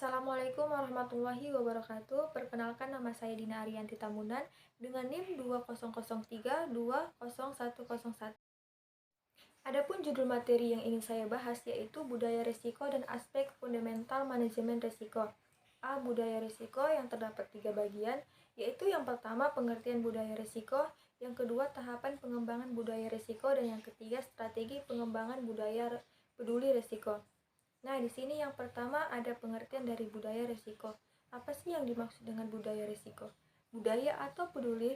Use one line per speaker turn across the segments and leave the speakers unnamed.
Assalamualaikum warahmatullahi wabarakatuh. Perkenalkan, nama saya Dina Ariyanti Tamunan dengan NIM 2003201101. Adapun judul materi yang ingin saya bahas yaitu budaya risiko dan aspek fundamental manajemen risiko. Budaya risiko yang terdapat 3 bagian, yaitu yang pertama pengertian budaya risiko, yang kedua tahapan pengembangan budaya risiko, dan yang ketiga strategi pengembangan budaya peduli risiko. Nah, di sini yang pertama ada pengertian dari budaya risiko. Apa sih yang dimaksud dengan budaya risiko? Budaya atau peduli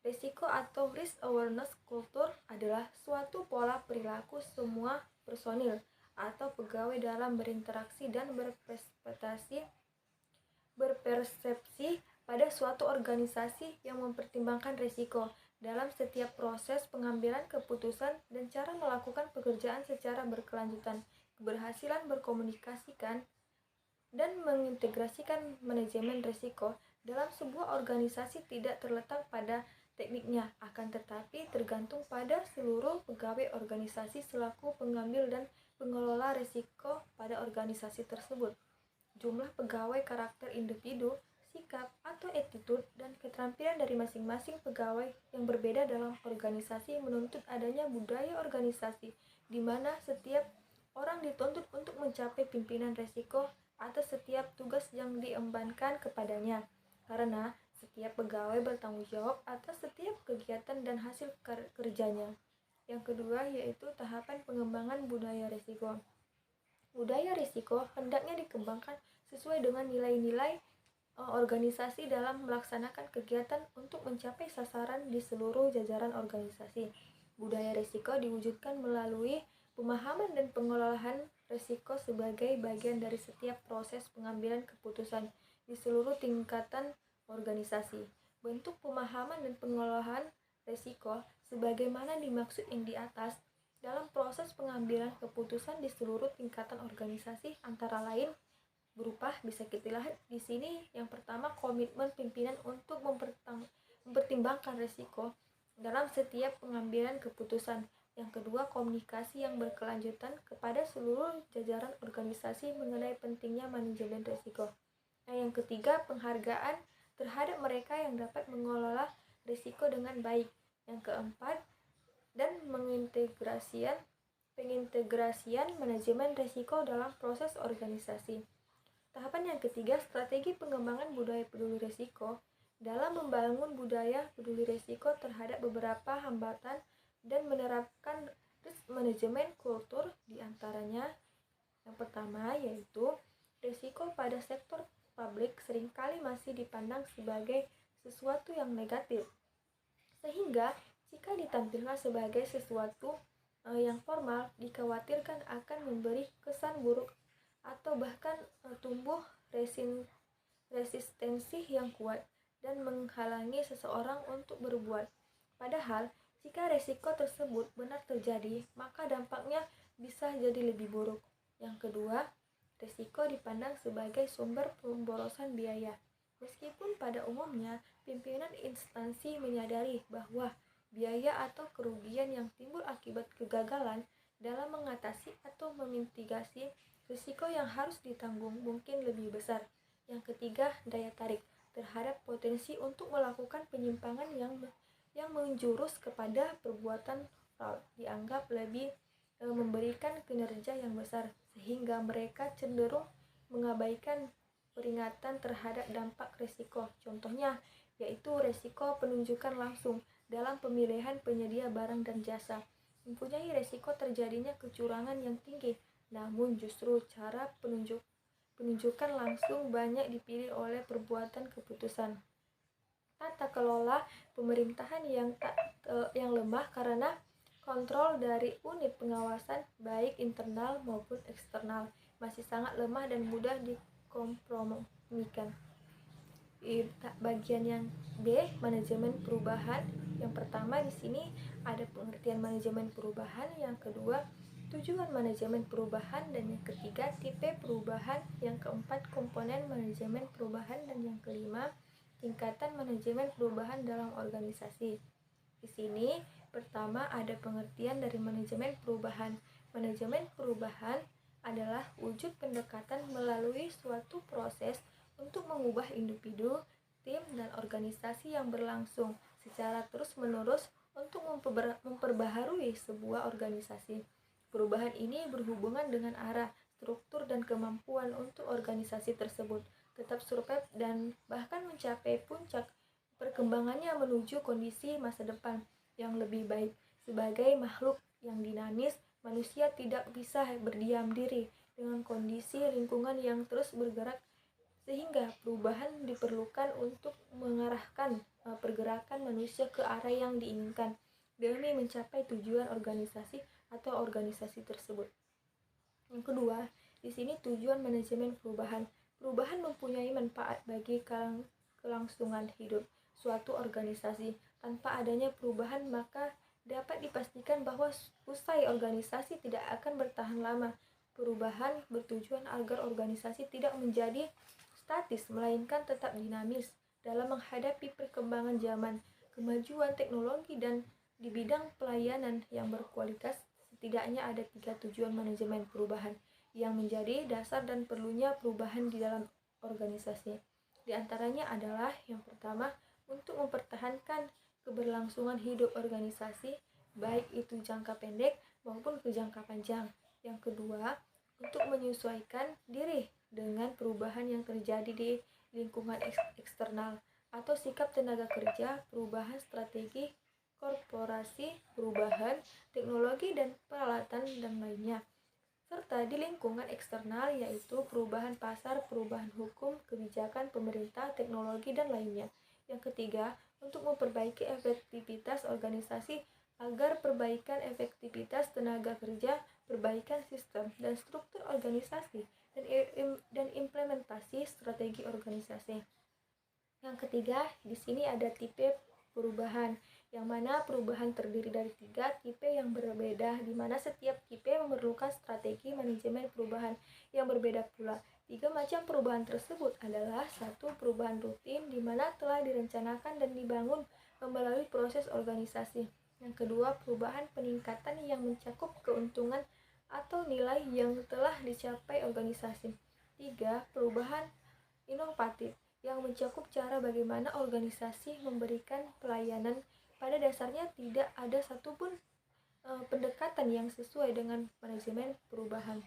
risiko atau risk awareness culture adalah suatu pola perilaku semua personil atau pegawai dalam berinteraksi dan berpersepsi pada suatu organisasi yang mempertimbangkan risiko dalam setiap proses pengambilan keputusan dan cara melakukan pekerjaan secara berkelanjutan. Keberhasilan berkomunikasikan dan mengintegrasikan manajemen risiko dalam sebuah organisasi tidak terletak pada tekniknya, akan tetapi tergantung pada seluruh pegawai organisasi selaku pengambil dan pengelola risiko pada organisasi tersebut. Jumlah pegawai, karakter individu, sikap atau attitude, dan keterampilan dari masing-masing pegawai yang berbeda dalam organisasi menuntut adanya budaya organisasi di mana setiap orang dituntut untuk mencapai pimpinan risiko atas setiap tugas yang diembankan kepadanya, karena setiap pegawai bertanggung jawab atas setiap kegiatan dan hasil kerjanya. Yang kedua yaitu tahapan pengembangan budaya risiko. Budaya risiko hendaknya dikembangkan sesuai dengan nilai-nilai organisasi dalam melaksanakan kegiatan untuk mencapai sasaran di seluruh jajaran organisasi. Budaya risiko diwujudkan melalui pemahaman dan pengelolaan risiko sebagai bagian dari setiap proses pengambilan keputusan di seluruh tingkatan organisasi. Bentuk pemahaman dan pengelolaan risiko sebagaimana dimaksud yang di atas dalam proses pengambilan keputusan di seluruh tingkatan organisasi antara lain berupa, bisa kita lihat di sini, yang pertama komitmen pimpinan untuk mempertimbangkan risiko dalam setiap pengambilan keputusan. Yang kedua, komunikasi yang berkelanjutan kepada seluruh jajaran organisasi mengenai pentingnya manajemen risiko. Nah, yang ketiga, penghargaan terhadap mereka yang dapat mengelola risiko dengan baik. Yang keempat, dan pengintegrasian manajemen risiko dalam proses organisasi. Tahapan yang ketiga, strategi pengembangan budaya peduli risiko dalam membangun budaya peduli risiko terhadap beberapa hambatan dan menerapkan risk management culture, diantaranya yang pertama yaitu risiko pada sektor publik seringkali masih dipandang sebagai sesuatu yang negatif, sehingga jika ditampilkan sebagai sesuatu yang formal dikhawatirkan akan memberi kesan buruk atau bahkan tumbuh resistensi yang kuat dan menghalangi seseorang untuk berbuat. Padahal jika risiko tersebut benar terjadi, maka dampaknya bisa jadi lebih buruk. Yang kedua, risiko dipandang sebagai sumber pemborosan biaya. Meskipun pada umumnya pimpinan instansi menyadari bahwa biaya atau kerugian yang timbul akibat kegagalan dalam mengatasi atau memitigasi risiko yang harus ditanggung mungkin lebih besar. Yang ketiga, daya tarik terhadap potensi untuk melakukan penyimpangan yang menjurus kepada perbuatan fraud dianggap lebih memberikan kinerja yang besar, sehingga mereka cenderung mengabaikan peringatan terhadap dampak risiko. Contohnya yaitu risiko penunjukan langsung dalam pemilihan penyedia barang dan jasa. Mempunyai risiko terjadinya kecurangan yang tinggi, namun justru cara penunjukan langsung banyak dipilih oleh perbuatan keputusan. Tata kelola pemerintahan yang lemah karena kontrol dari unit pengawasan baik internal maupun eksternal masih sangat lemah dan mudah dikompromikan. Bagian yang B, manajemen perubahan. Yang pertama di sini ada pengertian manajemen perubahan, yang kedua tujuan manajemen perubahan, dan yang ketiga tipe perubahan, yang keempat komponen manajemen perubahan, dan yang kelima tingkatan manajemen perubahan dalam organisasi. Di sini pertama ada pengertian dari manajemen perubahan. Manajemen perubahan adalah wujud pendekatan melalui suatu proses untuk mengubah individu, tim, dan organisasi yang berlangsung secara terus-menerus untuk memperbaharui sebuah organisasi. Perubahan ini berhubungan dengan arah, struktur, dan kemampuan untuk organisasi tersebut tetap survive dan bahkan mencapai puncak perkembangannya menuju kondisi masa depan yang lebih baik. Sebagai makhluk yang dinamis, manusia tidak bisa berdiam diri dengan kondisi lingkungan yang terus bergerak, sehingga perubahan diperlukan untuk mengarahkan pergerakan manusia ke arah yang diinginkan demi mencapai tujuan organisasi atau organisasi tersebut. Yang kedua, di sini tujuan manajemen perubahan. Perubahan mempunyai manfaat bagi kelangsungan hidup suatu organisasi. Tanpa adanya perubahan, maka dapat dipastikan bahwa usai organisasi tidak akan bertahan lama. Perubahan bertujuan agar organisasi tidak menjadi statis, melainkan tetap dinamis dalam menghadapi perkembangan zaman, kemajuan teknologi, dan di bidang pelayanan yang berkualitas. Setidaknya ada 3 tujuan manajemen perubahan yang menjadi dasar dan perlunya perubahan di dalam organisasi. Di antaranya adalah yang pertama, untuk mempertahankan keberlangsungan hidup organisasi, baik itu jangka pendek maupun ke jangka panjang. Yang kedua, untuk menyesuaikan diri dengan perubahan yang terjadi di lingkungan eksternal atau sikap tenaga kerja, perubahan strategi korporasi, perubahan teknologi dan peralatan, dan lainnya. Serta di lingkungan eksternal, yaitu perubahan pasar, perubahan hukum, kebijakan pemerintah, teknologi, dan lainnya. Yang ketiga, untuk memperbaiki efektivitas organisasi agar perbaikan efektivitas tenaga kerja, perbaikan sistem dan struktur organisasi, dan implementasi strategi organisasi. Yang ketiga, di sini ada tipe perubahan, yang mana perubahan terdiri dari 3 tipe yang berbeda, di mana setiap tipe memerlukan strategi manajemen perubahan yang berbeda pula. 3 macam perubahan tersebut adalah: 1. Perubahan rutin, di mana telah direncanakan dan dibangun melalui proses organisasi. Yang kedua, perubahan peningkatan yang mencakup keuntungan atau nilai yang telah dicapai organisasi. 3. Perubahan inovatif, yang mencakup cara bagaimana organisasi memberikan pelayanan. Pada dasarnya tidak ada satupun pendekatan yang sesuai dengan manajemen perubahan.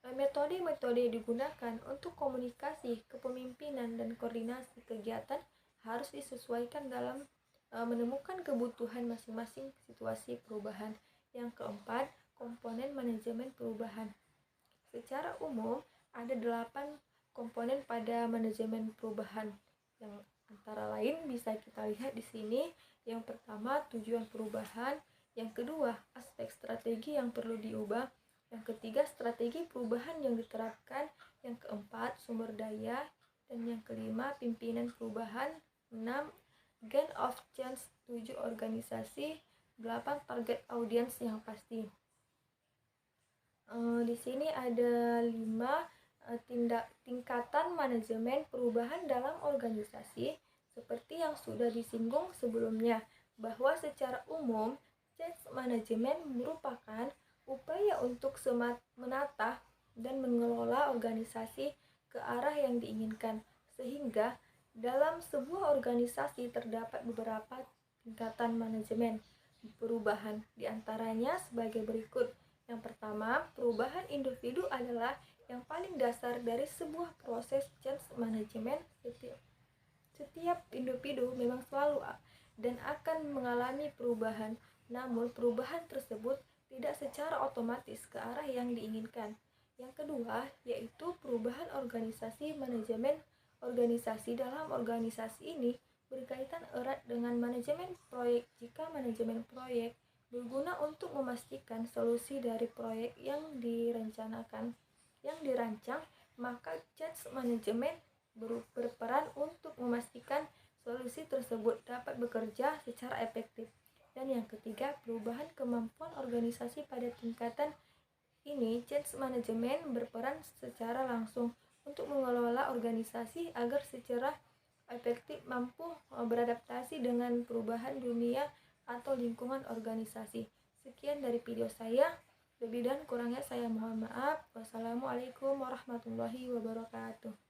Metode-metode digunakan untuk komunikasi, kepemimpinan, dan koordinasi kegiatan harus disesuaikan dalam menemukan kebutuhan masing-masing situasi perubahan. Yang keempat, komponen manajemen perubahan. Secara umum, ada 8 komponen pada manajemen perubahan, yang antara lain bisa kita lihat di sini. Yang pertama, tujuan perubahan. Yang kedua, aspek strategi yang perlu diubah. Yang ketiga, strategi perubahan yang diterapkan. Yang keempat, sumber daya. Dan yang kelima, pimpinan perubahan. 6. Gain of change. 7. Organisasi. 8. Target audience yang pasti. Di sini ada 5 tingkatan manajemen perubahan dalam organisasi. Seperti yang sudah disinggung sebelumnya, bahwa secara umum change management merupakan upaya untuk menata dan mengelola organisasi ke arah yang diinginkan, sehingga dalam sebuah organisasi terdapat beberapa tingkatan manajemen perubahan, diantaranya sebagai berikut. Yang pertama, perubahan individu adalah yang paling dasar dari sebuah proses change management. Setiap individu memang selalu dan akan mengalami perubahan, namun perubahan tersebut tidak secara otomatis ke arah yang diinginkan. Yang kedua, yaitu perubahan organisasi. Manajemen organisasi dalam organisasi ini berkaitan erat dengan manajemen proyek. Jika manajemen proyek berguna untuk memastikan solusi dari proyek yang dirancang, maka change management berperan untuk memastikan solusi tersebut dapat bekerja secara efektif. Dan yang ketiga, perubahan kemampuan organisasi. Pada tingkatan ini, change management berperan secara langsung untuk mengelola organisasi agar secara efektif mampu beradaptasi dengan perubahan dunia atau lingkungan organisasi. Sekian dari video saya. Lebih dan kurangnya saya mohon maaf. Wassalamualaikum warahmatullahi wabarakatuh.